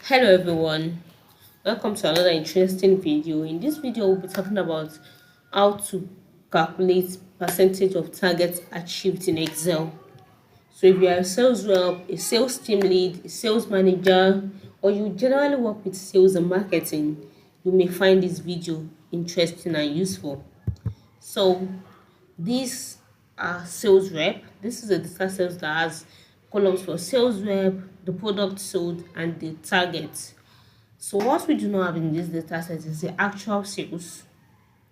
Hello everyone, welcome to another interesting video. In this video we'll be talking about how to calculate percentage of targets achieved in Excel. So if you are a sales rep, a sales team lead, a sales manager, or you generally work with sales and marketing, you may find this video interesting and useful. So these are sales rep. This is a data sales that has columns for sales rep, the product sold, and the target. So what we do not have in this data set is the actual sales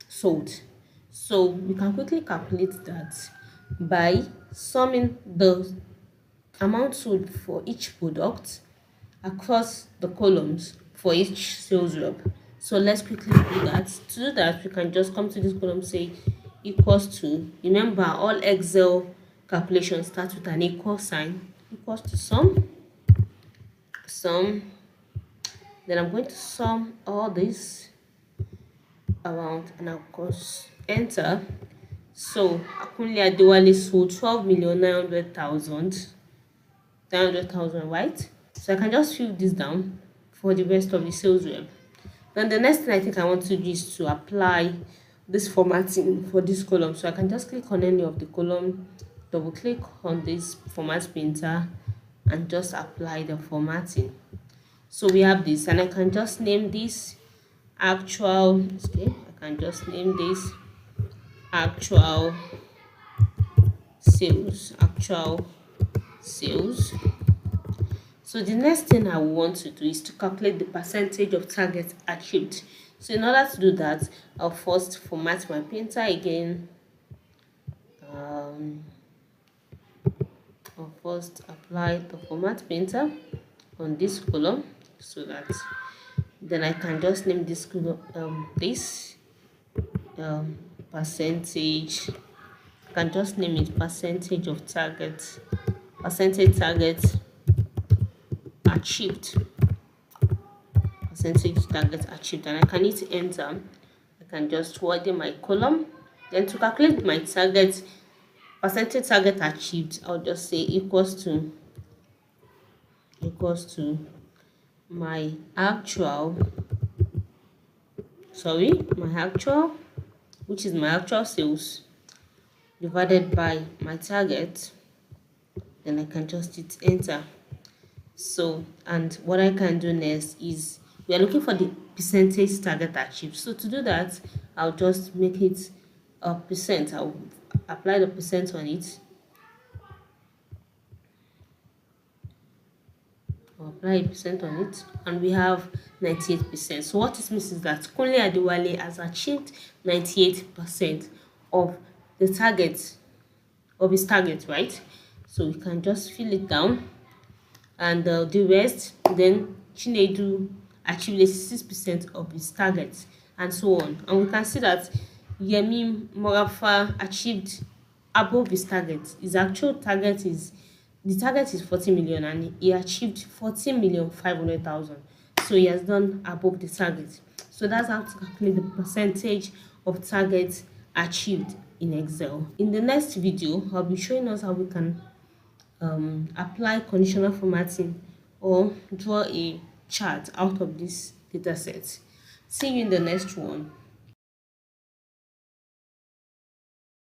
sold. So we can quickly calculate that by summing the amount sold for each product across the columns for each sales rep. So let's quickly do that. To do that, we can just come to this column, say equals to, remember all Excel calculations start with an equal sign, equals to sum. Then I'm going to sum all this amount and of course enter. So Akunle Adewale sold 12,900,000, right? So I can just fill this down for the rest of the sales rep. Then the next thing I think I want to do is to apply this formatting for this column. So I can just click on any of the column, double click on this format painter and just apply the formatting. So we have this, and I can just name this actual. Okay, I can just name this actual sales. So the next thing I want to do is to calculate the percentage of targets achieved. So in order to do that, I'll first format my painter again. I'll first apply the format painter on this column so that then I can just name this column percentage. I can just name it percentage of target, percentage target achieved, percentage target achieved, and I can hit enter. I can just widen my column. Then to calculate my target, percentage target achieved, I'll just say equals to my actual, which is my actual sales, divided by my target. Then I can just hit enter. So, and what I can do next is we are looking for the percentage target achieved. So to do that, I'll just make it a percent. I'll apply the percent on it. I'll apply a percent on it, and we have 98%. So what it means is that Kunle Adewale has achieved 98% of the target of his target, right? So we can just fill it down, and the rest, then Chinedu achieved 86% of his target, and so on. And we can see that Yemi Morafa achieved above his target. His actual target is, the target is 40 million and he achieved 14,500,000. So he has done above the target. So that's how to calculate the percentage of targets achieved in Excel. In the next video, I'll be showing us how we can apply conditional formatting or draw a chart out of this data set. See you in the next one.